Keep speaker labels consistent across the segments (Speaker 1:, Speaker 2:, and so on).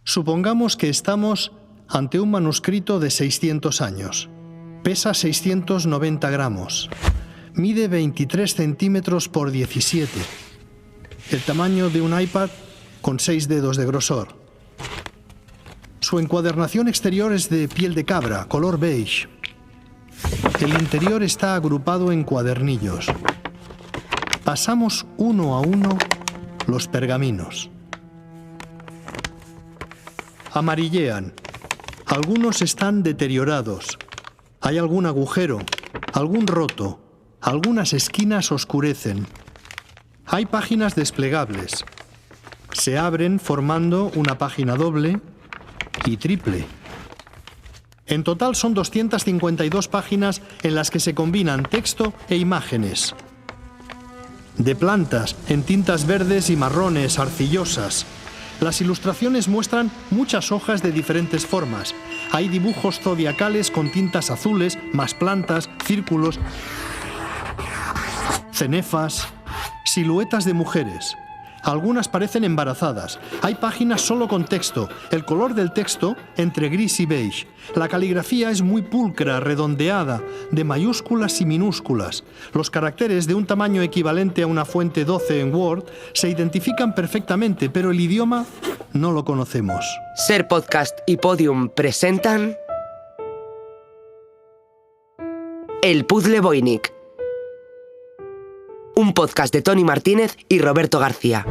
Speaker 1: Supongamos que estamos ante un manuscrito de 600 años. Pesa 690 gramos. Mide 23 centímetros por 17. El tamaño de un iPad con 6 dedos de grosor. Su encuadernación exterior es de piel de cabra, color beige. El interior está agrupado en cuadernillos. Pasamos uno a uno los pergaminos. Amarillean. Algunos están deteriorados. Hay algún agujero, algún roto. Algunas esquinas oscurecen. Hay páginas desplegables. Se abren formando una página doble y triple. En total son 252 páginas en las que se combinan texto e imágenes. De plantas, en tintas verdes y marrones, arcillosas. Las ilustraciones muestran muchas hojas de diferentes formas. Hay dibujos zodiacales con tintas azules, más plantas, círculos, cenefas, siluetas de mujeres. Algunas parecen embarazadas. Hay páginas solo con texto. El color del texto entre gris y beige. La caligrafía es muy pulcra, redondeada, de mayúsculas y minúsculas. Los caracteres de un tamaño equivalente a una fuente 12 en Word se identifican perfectamente, pero el idioma no lo conocemos.
Speaker 2: Ser Podcast y Podium presentan El Puzzle Voynich, un podcast de Tony Martínez y Roberto García.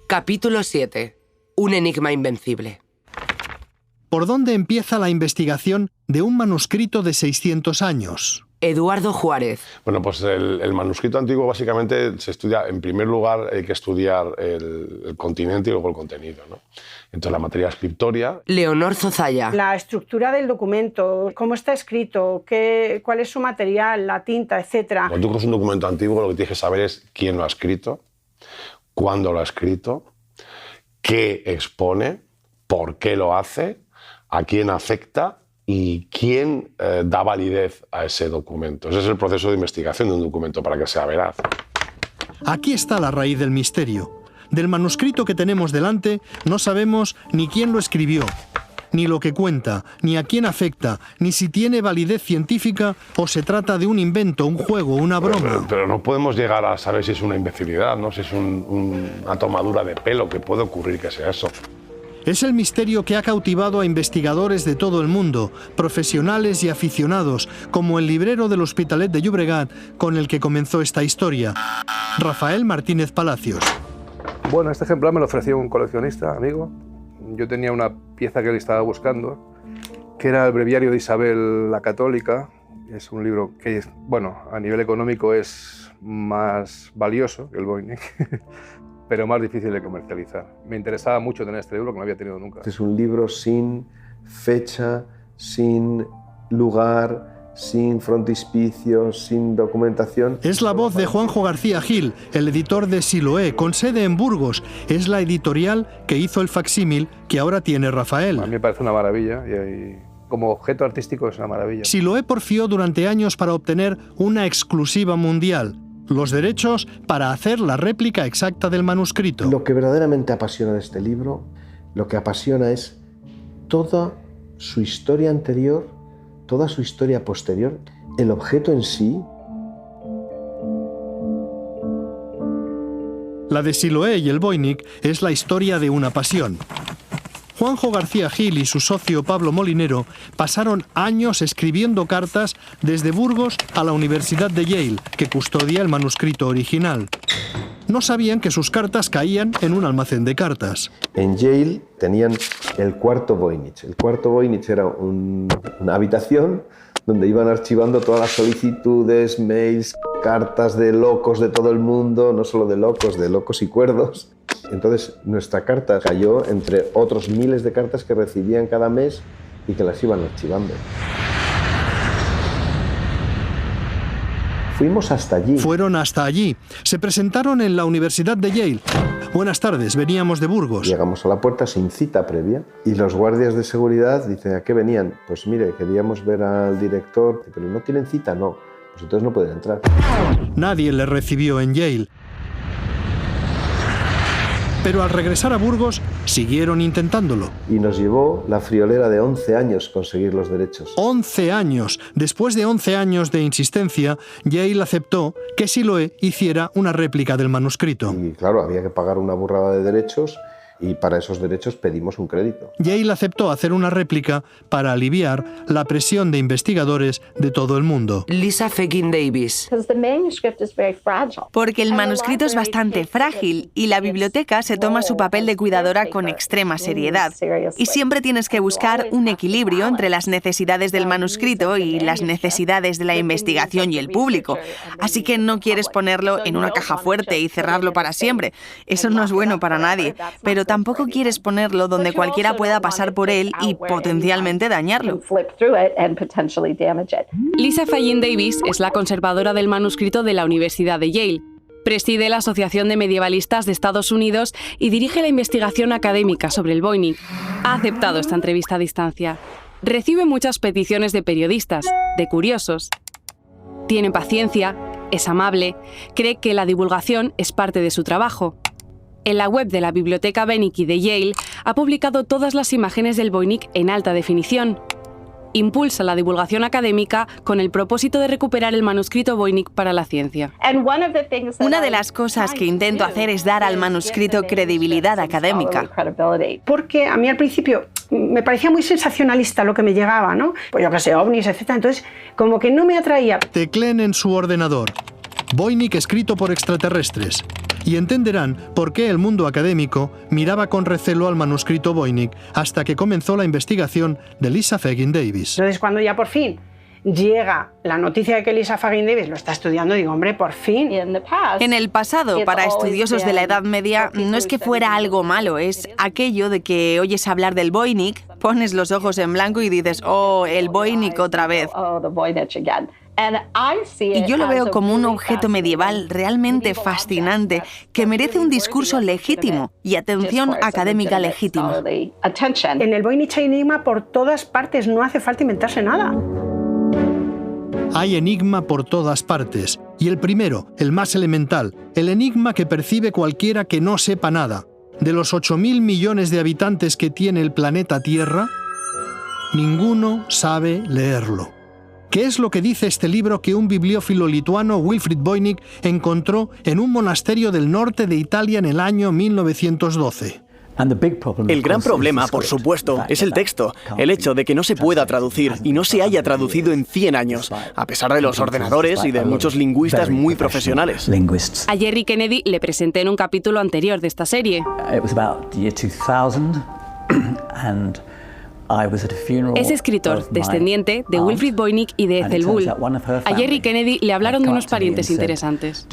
Speaker 2: Capítulo 7. Un enigma invencible.
Speaker 1: ¿Por dónde empieza la investigación de un manuscrito de 600 años?
Speaker 2: Eduardo Juárez.
Speaker 3: Bueno, pues el manuscrito antiguo básicamente se estudia, en primer lugar hay que estudiar el continente y luego el contenido, ¿no? Entonces la materia escriptoria.
Speaker 2: Leonor Zozaya.
Speaker 4: La estructura del documento, cómo está escrito, cuál es su material, la tinta, etc.
Speaker 3: Cuando tú coges un documento antiguo, lo que tienes que saber es quién lo ha escrito, cuándo lo ha escrito, qué expone, por qué lo hace, a quién afecta y quién da validez a ese documento. Ese es el proceso de investigación de un documento para que sea veraz.
Speaker 1: Aquí está la raíz del misterio. Del manuscrito que tenemos delante no sabemos ni quién lo escribió, ni lo que cuenta, ni a quién afecta, ni si tiene validez científica o se trata de un invento, un juego, una broma.
Speaker 3: Pero no podemos llegar a saber si es una imbecilidad, ¿no? Si es una tomadura de pelo, que puede ocurrir que sea eso.
Speaker 1: Es el misterio que ha cautivado a investigadores de todo el mundo, profesionales y aficionados, como el librero del Hospitalet de Llobregat, con el que comenzó esta historia, Rafael Martínez Palacios.
Speaker 5: Bueno, este ejemplar me lo ofreció un coleccionista, amigo. Yo tenía una pieza que él estaba buscando, que era el breviario de Isabel la Católica. Es un libro que, bueno, a nivel económico es más valioso que el Voynich, pero más difícil de comercializar. Me interesaba mucho tener este libro, que no había tenido nunca.
Speaker 6: Es un libro sin fecha, sin lugar, sin frontispicio, sin documentación.
Speaker 1: Es la voz de Juanjo García Gil, el editor de Siloé, con sede en Burgos. Es la editorial que hizo el facsímil que ahora tiene Rafael.
Speaker 5: A mí me parece una maravilla y como objeto artístico es una maravilla.
Speaker 1: Siloé porfió durante años para obtener una exclusiva mundial. Los derechos para hacer la réplica exacta del manuscrito.
Speaker 6: Lo que verdaderamente apasiona de este libro, lo que apasiona es toda su historia anterior, toda su historia posterior, el objeto en sí.
Speaker 1: La de Siloé y el Voynich es la historia de una pasión. Juanjo García Gil y su socio Pablo Molinero pasaron años escribiendo cartas desde Burgos a la Universidad de Yale, que custodia el manuscrito original. No sabían que sus cartas caían en un almacén de cartas.
Speaker 6: En Yale tenían el cuarto Voynich. El cuarto Voynich era una habitación donde iban archivando todas las solicitudes, mails, cartas de locos de todo el mundo, no solo de locos y cuerdos. Entonces nuestra carta cayó entre otros miles de cartas que recibían cada mes y que las iban archivando. Fuimos hasta allí.
Speaker 1: Fueron hasta allí. Se presentaron en la Universidad de Yale, Buenas tardes, veníamos de Burgos.
Speaker 6: Llegamos a la puerta sin cita previa y los guardias de seguridad dicen, ¿a qué venían? Pues mire, queríamos ver al director, pero no tienen cita, no. Pues entonces no pueden entrar.
Speaker 1: Nadie le recibió en Yale. Pero al regresar a Burgos, siguieron intentándolo.
Speaker 6: Y nos llevó la friolera de 11 años conseguir los derechos.
Speaker 1: 11 años. Después de 11 años de insistencia, Yale aceptó que Siloé hiciera una réplica del manuscrito.
Speaker 6: Y claro, había que pagar una burrada de derechos y para esos derechos pedimos un crédito.
Speaker 1: Yale aceptó hacer una réplica para aliviar la presión de investigadores de todo el mundo.
Speaker 2: Lisa Fagin Davis.
Speaker 7: Porque el manuscrito es bastante frágil y la biblioteca se toma su papel de cuidadora con extrema seriedad. Y siempre tienes que buscar un equilibrio entre las necesidades del manuscrito y las necesidades de la investigación y el público. Así que no quieres ponerlo en una caja fuerte y cerrarlo para siempre. Eso no es bueno para nadie. Pero tampoco quieres ponerlo donde cualquiera pueda pasar por él y potencialmente dañarlo.
Speaker 8: Lisa Fagin Davis es la conservadora del manuscrito de la Universidad de Yale. Preside la Asociación de Medievalistas de Estados Unidos y dirige la investigación académica sobre el Voynich. Ha aceptado esta entrevista a distancia. Recibe muchas peticiones de periodistas, de curiosos. Tiene paciencia, es amable, cree que la divulgación es parte de su trabajo. En la web de la Biblioteca Beinecke de Yale ha publicado todas las imágenes del Voynich en alta definición. Impulsa la divulgación académica con el propósito de recuperar el manuscrito Voynich para la ciencia.
Speaker 7: Una de las cosas que intento hacer es dar al manuscrito credibilidad académica.
Speaker 4: Porque a mí al principio me parecía muy sensacionalista lo que me llegaba, ¿no? Pues yo qué sé, ovnis, etc. Entonces, como que no me atraía.
Speaker 1: Tecleen en su ordenador. Voynich escrito por extraterrestres. Y entenderán por qué el mundo académico miraba con recelo al manuscrito Voynich hasta que comenzó la investigación de Lisa Fagin Davis.
Speaker 4: Entonces, cuando ya por fin llega la noticia de que Lisa Fagin Davis lo está estudiando, digo, hombre, por fin.
Speaker 7: En el pasado, para estudiosos de la Edad Media, no es que fuera algo malo, es aquello de que oyes hablar del Voynich, pones los ojos en blanco y dices, oh, el Voynich otra vez. Y yo lo veo como un objeto medieval realmente fascinante que merece un discurso legítimo y atención académica legítima.
Speaker 4: En el Voynich hay enigma por todas partes, no hace falta inventarse nada.
Speaker 1: Hay enigma por todas partes. Y el primero, el más elemental, el enigma que percibe cualquiera que no sepa nada. De los 8.000 millones de habitantes que tiene el planeta Tierra, ninguno sabe leerlo. ¿Qué es lo que dice este libro que un bibliófilo lituano, Wilfrid Voynich, encontró en un monasterio del norte de Italia en el año 1912?
Speaker 9: El gran problema, por supuesto, es el texto, el hecho de que no se pueda traducir y no se haya traducido en 100 años, a pesar de los ordenadores y de muchos lingüistas muy profesionales.
Speaker 8: A Jerry Kennedy le presenté en un capítulo anterior de esta serie. Es escritor, descendiente de Wilfrid Voynich y de Ethel Bull. A Jerry Kennedy le hablaron de unos parientes interesantes.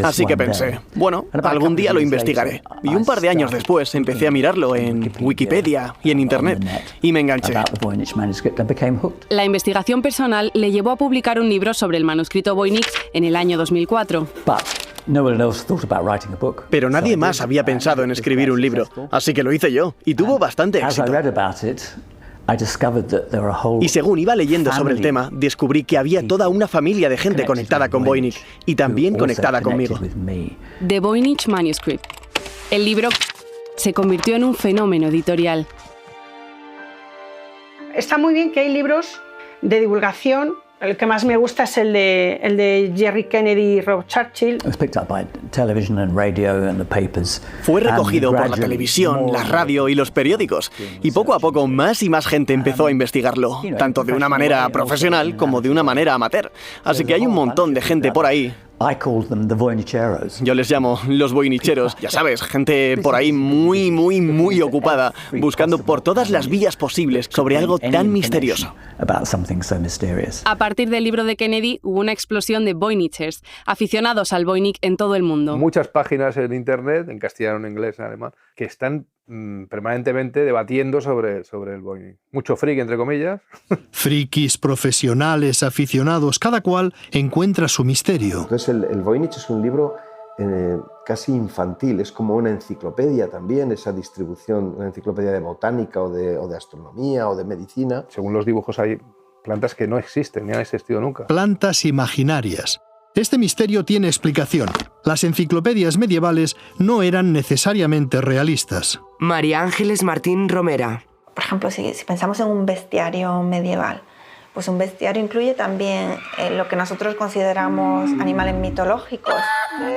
Speaker 9: Así que pensé, bueno, algún día lo investigaré. Y un par de años después empecé a mirarlo en Wikipedia y en Internet, y me enganché.
Speaker 8: La investigación personal le llevó a publicar un libro sobre el manuscrito Voynich en el año 2004.
Speaker 9: Pero nadie más había pensado en escribir un libro, así que lo hice yo, y tuvo bastante éxito. Y según iba leyendo sobre el tema, descubrí que había toda una familia de gente conectada con Voynich, y también conectada conmigo.
Speaker 8: The Voynich Manuscript. El libro se convirtió en un fenómeno editorial.
Speaker 4: Está muy bien que hay libros de divulgación. El que más me gusta es el de Jerry Kennedy y Rob Churchill.
Speaker 9: Fue recogido por la televisión, la radio y los periódicos, y poco a poco más y más gente empezó a investigarlo, tanto de una manera profesional como de una manera amateur. Así que hay un montón de gente por ahí. Yo les llamo los voynicheros, ya sabes, gente por ahí muy ocupada, buscando por todas las vías posibles sobre algo tan misterioso.
Speaker 8: A partir del libro de Kennedy hubo una explosión de voynichers, aficionados al Voynich en todo el mundo.
Speaker 5: Muchas páginas en internet, en castellano, en inglés, en alemán, que están permanentemente debatiendo sobre el Voynich. Mucho friki, entre comillas.
Speaker 1: Frikis, profesionales, aficionados, cada cual encuentra su misterio.
Speaker 6: Entonces el Voynich es un libro casi infantil, es como una enciclopedia también, esa distribución, una enciclopedia de botánica o de astronomía o de medicina.
Speaker 5: Según los dibujos hay plantas que no existen, ni han existido nunca.
Speaker 1: Plantas imaginarias. Este misterio tiene explicación. Las enciclopedias medievales no eran necesariamente realistas.
Speaker 2: María Ángeles Martín Romera.
Speaker 10: Por ejemplo, si pensamos en un bestiario medieval, pues un bestiario incluye también lo que nosotros consideramos animales mitológicos.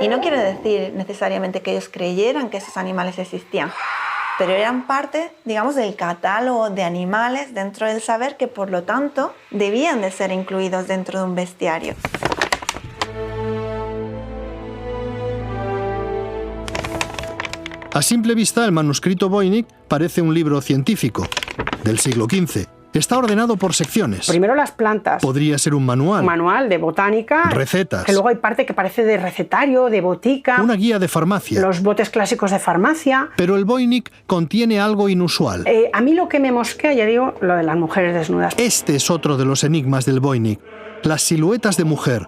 Speaker 10: Y no quiere decir necesariamente que ellos creyeran que esos animales existían, pero eran parte, digamos, del catálogo de animales dentro del saber que, por lo tanto, debían de ser incluidos dentro de un bestiario.
Speaker 1: A simple vista, el manuscrito Voynich parece un libro científico del siglo XV. Está ordenado por secciones.
Speaker 4: Primero las plantas.
Speaker 1: Podría ser un manual.
Speaker 4: Un manual de botánica.
Speaker 1: Recetas.
Speaker 4: Que luego hay parte que parece de recetario, de botica.
Speaker 1: Una guía de farmacia.
Speaker 4: Los botes clásicos de farmacia.
Speaker 1: Pero el Voynich contiene algo inusual.
Speaker 4: A mí lo que me mosquea, ya digo, lo de las mujeres desnudas.
Speaker 1: Este es otro de los enigmas del Voynich. Las siluetas de mujer.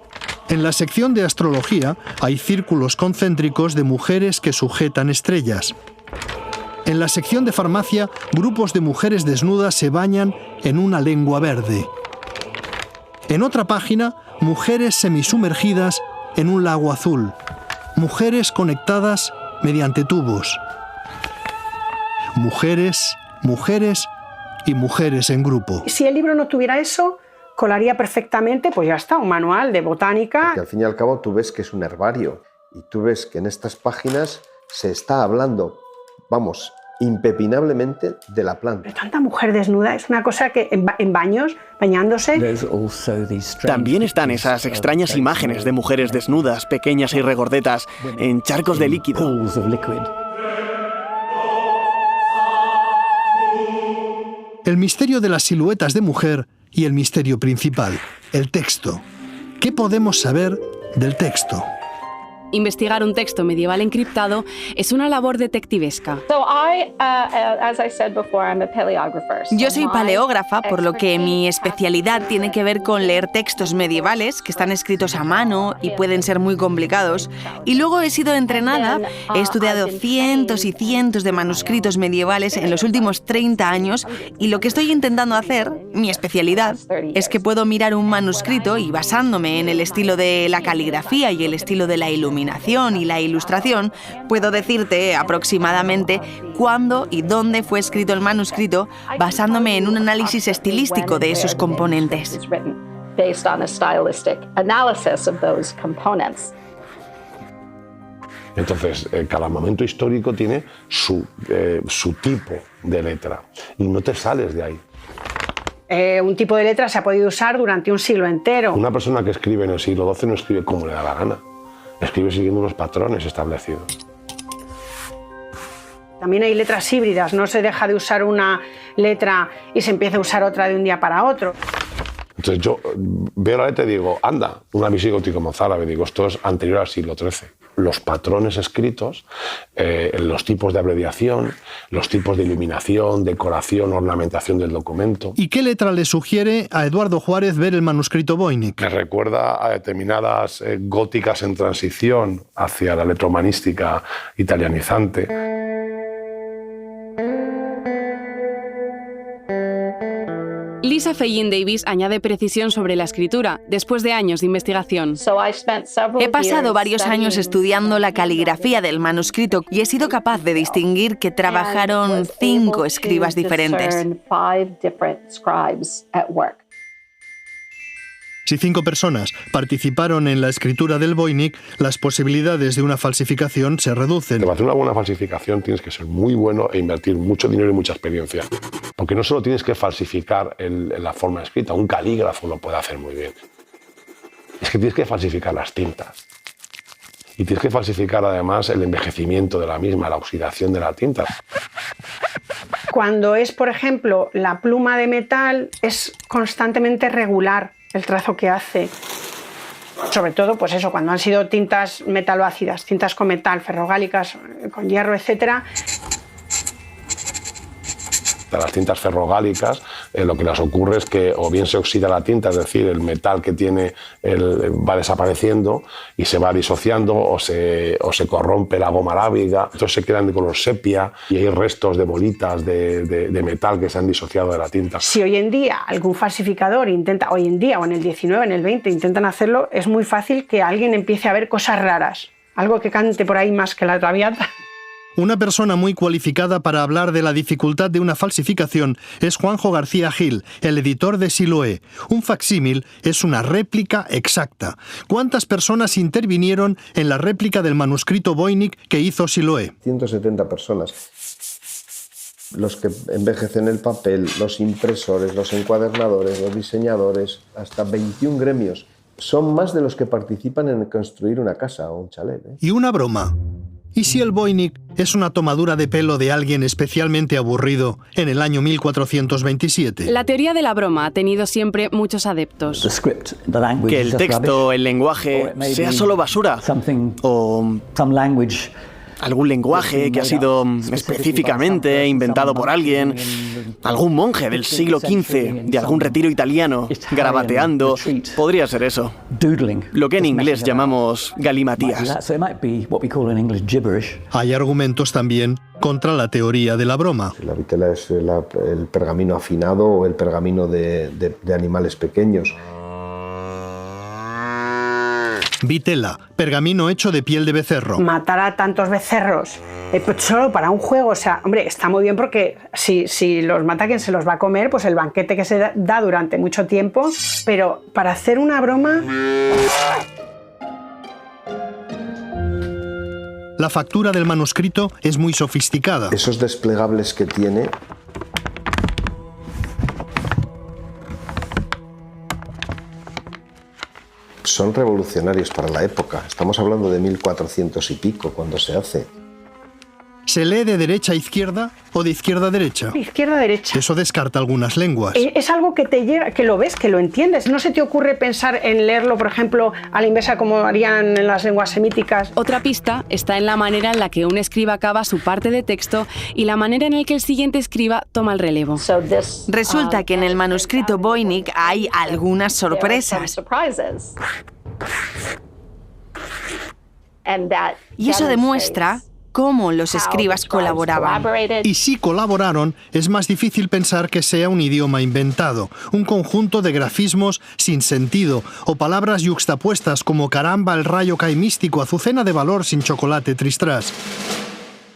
Speaker 1: En la sección de astrología hay círculos concéntricos de mujeres que sujetan estrellas. En la sección de farmacia, grupos de mujeres desnudas se bañan en una lengua verde. En otra página, mujeres semisumergidas en un lago azul. Mujeres conectadas mediante tubos. Mujeres, mujeres y mujeres en grupo.
Speaker 4: Si el libro no tuviera eso, colaría perfectamente, pues ya está, un manual de botánica.
Speaker 6: Que al fin y al cabo tú ves que es un herbario y tú ves que en estas páginas se está hablando, vamos, impepinablemente de la planta.
Speaker 4: Pero tanta mujer desnuda es una cosa que en baños, bañándose.
Speaker 9: También están esas extrañas imágenes de mujeres desnudas, pequeñas y regordetas, en charcos de líquido.
Speaker 1: El misterio de las siluetas de mujer y el misterio principal, el texto. ¿Qué podemos saber del texto?
Speaker 8: Investigar un texto medieval encriptado es una labor detectivesca.
Speaker 7: Yo soy paleógrafa, por lo que mi especialidad tiene que ver con leer textos medievales que están escritos a mano y pueden ser muy complicados. Y luego he sido entrenada, he estudiado cientos y cientos de manuscritos medievales en los últimos 30 años y lo que estoy intentando hacer, mi especialidad, es que puedo mirar un manuscrito y basándome en el estilo de la caligrafía y el estilo de la iluminación y la ilustración, puedo decirte aproximadamente cuándo y dónde fue escrito el manuscrito basándome en un análisis estilístico de esos componentes.
Speaker 3: Entonces, cada momento histórico tiene su tipo de letra y no te sales de ahí.
Speaker 4: Un tipo de letra se ha podido usar durante un siglo entero.
Speaker 3: Una persona que escribe en el siglo XII no escribe como le da la gana. Escribe siguiendo unos patrones establecidos.
Speaker 4: También hay letras híbridas, no se deja de usar una letra y se empieza a usar otra de un día para otro.
Speaker 3: Entonces yo veo la letra y digo, anda, una visigótico mozárabe, digo, esto es anterior al siglo XIII. Los patrones escritos, los tipos de abreviación, los tipos de iluminación, decoración, ornamentación del documento.
Speaker 1: ¿Y qué letra le sugiere a Eduardo Juárez ver el manuscrito Voynich?
Speaker 3: Me recuerda a determinadas góticas en transición hacia la letra humanística italianizante.
Speaker 8: Lisa Fellin Davis añade precisión sobre la escritura, después de años de investigación.
Speaker 7: He pasado varios años estudiando la caligrafía del manuscrito y he sido capaz de distinguir que trabajaron 5 escribas diferentes.
Speaker 1: Si 5 personas participaron en la escritura del Voynich, las posibilidades de una falsificación se reducen.
Speaker 3: Para hacer una buena falsificación tienes que ser muy bueno e invertir mucho dinero y mucha experiencia. Porque no solo tienes que falsificar la forma escrita, un calígrafo lo puede hacer muy bien. Es que tienes que falsificar las tintas. Y tienes que falsificar además el envejecimiento de la misma, la oxidación de la tinta.
Speaker 4: Cuando es, por ejemplo, la pluma de metal, es constantemente regular el trazo que hace. Sobre todo, pues eso, cuando han sido tintas metaloácidas, tintas con metal, ferrogálicas, con hierro, etc.
Speaker 3: las tintas ferrogálicas, lo que les ocurre es que o bien se oxida la tinta, es decir, el metal que tiene va desapareciendo y se va disociando, o se corrompe la goma arábiga, entonces se quedan de color sepia y hay restos de bolitas de metal que se han disociado de la tinta.
Speaker 4: Si hoy en día algún falsificador intenta, hoy en día o en el 19, en el 20, intentan hacerlo, es muy fácil que alguien empiece a ver cosas raras, algo que cante por ahí más que la Traviata.
Speaker 1: Una persona muy cualificada para hablar de la dificultad de una falsificación es Juanjo García Gil, el editor de Siloé. Un facsímil es una réplica exacta. ¿Cuántas personas intervinieron en la réplica del manuscrito Voynich que hizo Siloé?
Speaker 6: 170 personas. Los que envejecen el papel, los impresores, los encuadernadores, los diseñadores, hasta 21 gremios. Son más de los que participan en construir una casa o un chalet.
Speaker 1: Y una broma. ¿Y si el Voynich es una tomadura de pelo de alguien especialmente aburrido en el año 1427?
Speaker 8: La teoría de la broma ha tenido siempre muchos adeptos.
Speaker 9: Que el texto, el lenguaje, sea solo basura. O algún lenguaje que ha sido específicamente inventado por alguien, algún monje del siglo XV, de algún retiro italiano, garabateando. Podría ser eso. Lo que en inglés llamamos galimatías.
Speaker 1: Hay argumentos también contra la teoría de la broma.
Speaker 6: La vitela es el pergamino afinado o el pergamino de animales pequeños.
Speaker 1: Vitela, pergamino hecho de piel de becerro.
Speaker 4: Matar a tantos becerros pues solo para un juego, o sea, hombre, está muy bien porque si los mata quien se los va a comer, pues el banquete que se da durante mucho tiempo, pero para hacer una broma...
Speaker 1: La factura del manuscrito es muy sofisticada.
Speaker 6: Esos desplegables que tiene... son revolucionarios para la época. Estamos hablando de 1400 y pico cuando se hace.
Speaker 1: ¿Se lee de derecha a izquierda o de izquierda a derecha?
Speaker 4: Izquierda a derecha.
Speaker 1: Eso descarta algunas lenguas.
Speaker 4: Es algo que te llega, que lo ves, que lo entiendes. ¿No se te ocurre pensar en leerlo, por ejemplo, a la inversa como harían en las lenguas semíticas?
Speaker 8: Otra pista está en la manera en la que un escriba acaba su parte de texto y la manera en la que el siguiente escriba toma el relevo.
Speaker 7: Resulta que en el manuscrito Voynich hay algunas sorpresas. Y eso demuestra cómo los escribas colaboraban.
Speaker 1: Y si colaboraron, es más difícil pensar que sea un idioma inventado, un conjunto de grafismos sin sentido, o palabras yuxtapuestas como caramba, el rayo cae místico, azucena de valor sin chocolate tristras.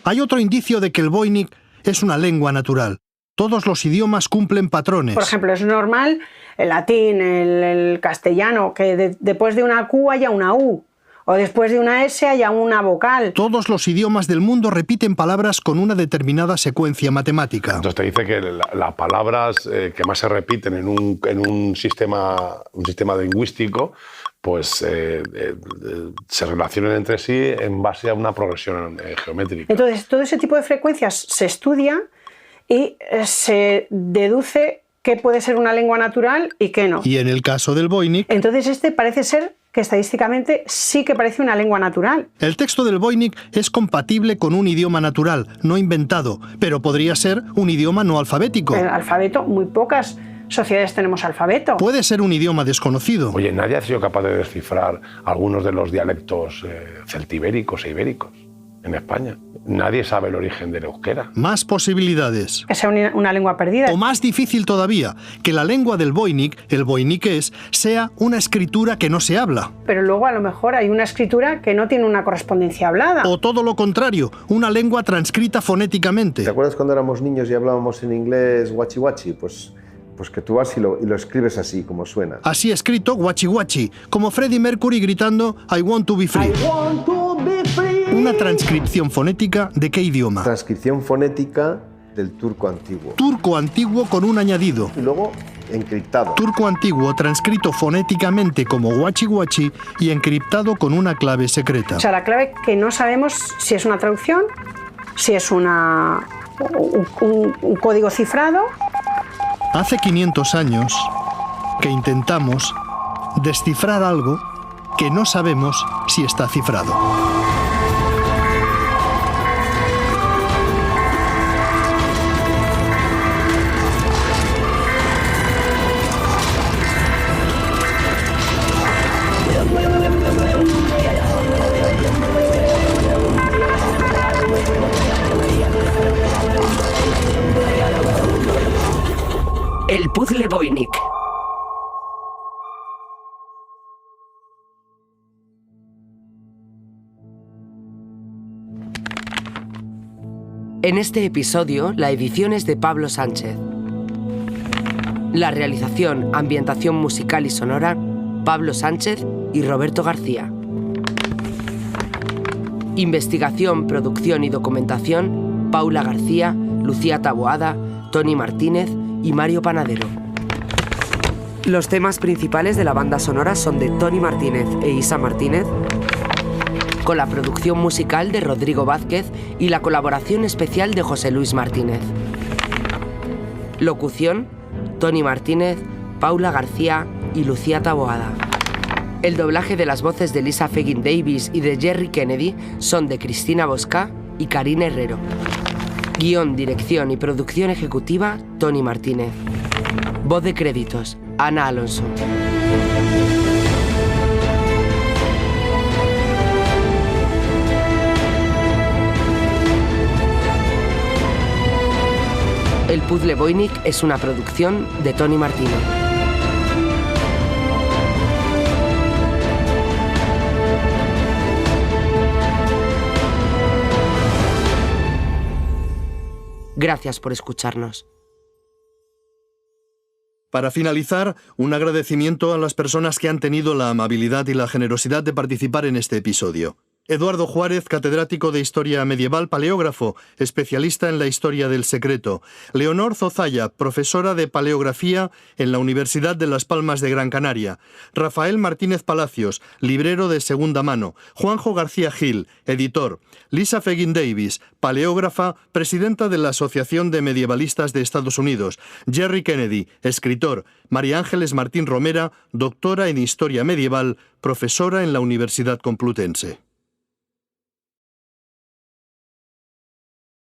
Speaker 1: Hay otro indicio de que el Voynich es una lengua natural. Todos los idiomas cumplen patrones.
Speaker 4: Por ejemplo, es normal el latín, el castellano, que después de una Q haya una U. O después de una S haya una vocal.
Speaker 1: Todos los idiomas del mundo repiten palabras con una determinada secuencia matemática.
Speaker 3: Entonces te dice que las palabras que más se repiten en un sistema lingüístico pues se relacionan entre sí en base a una progresión geométrica.
Speaker 4: Entonces todo ese tipo de frecuencias se estudia y se deduce qué puede ser una lengua natural y qué no.
Speaker 1: Y en el caso del Voynich...
Speaker 4: Entonces parece ser que estadísticamente sí que parece una lengua natural.
Speaker 1: El texto del Voynich es compatible con un idioma natural, no inventado, pero podría ser un idioma no alfabético.
Speaker 4: El alfabeto, muy pocas sociedades tenemos alfabeto.
Speaker 1: Puede ser un idioma desconocido.
Speaker 3: Oye, nadie ha sido capaz de descifrar algunos de los dialectos celtibéricos e ibéricos en España. Nadie sabe el origen del euskera.
Speaker 1: Más posibilidades.
Speaker 4: Que sea una lengua perdida.
Speaker 1: O más difícil todavía, que la lengua del Voynich, el voiniqués, sea una escritura que no se habla.
Speaker 4: Pero luego a lo mejor hay una escritura que no tiene una correspondencia hablada.
Speaker 1: O todo lo contrario, una lengua transcrita fonéticamente.
Speaker 6: ¿Te acuerdas cuando éramos niños y hablábamos en inglés guachi guachi? Pues que tú vas y lo escribes así, como suena.
Speaker 1: Así escrito, guachi guachi, como Freddie Mercury gritando I want to be free.
Speaker 6: I want to be free.
Speaker 1: ¿Una transcripción fonética de qué idioma?
Speaker 6: Transcripción fonética del turco antiguo.
Speaker 1: Turco antiguo con un añadido.
Speaker 6: Y luego encriptado.
Speaker 1: Turco antiguo transcrito fonéticamente como guachi guachi y encriptado con una clave secreta.
Speaker 4: O sea, la clave que no sabemos si es una traducción, si es un código cifrado.
Speaker 1: Hace 500 años que intentamos descifrar algo que no sabemos si está cifrado.
Speaker 2: En este episodio, la edición es de Pablo Sánchez. La realización, ambientación musical y sonora, Pablo Sánchez y Roberto García. Investigación, producción y documentación, Paula García, Lucía Taboada, Tony Martínez y Mario Panadero. Los temas principales de la banda sonora son de Tony Martínez e Isa Martínez, con la producción musical de Rodrigo Vázquez y la colaboración especial de José Luis Martínez. Locución, Tony Martínez, Paula García y Lucía Taboada. El doblaje de las voces de Lisa Fegin Davis y de Jerry Kennedy son de Cristina Bosca y Karina Herrero. Guión, dirección y producción ejecutiva, Tony Martínez. Voz de créditos, Ana Alonso. El puzzle Voynich es una producción de Tony Martínez. Gracias por escucharnos.
Speaker 1: Para finalizar, un agradecimiento a las personas que han tenido la amabilidad y la generosidad de participar en este episodio. Eduardo Juárez, catedrático de Historia Medieval, paleógrafo, especialista en la historia del secreto. Leonor Zozaya, profesora de Paleografía en la Universidad de Las Palmas de Gran Canaria. Rafael Martínez Palacios, librero de segunda mano. Juanjo García Gil, editor. Lisa Fegin Davis, paleógrafa, presidenta de la Asociación de Medievalistas de Estados Unidos. Jerry Kennedy, escritor. María Ángeles Martín Romera, doctora en Historia Medieval, profesora en la Universidad Complutense.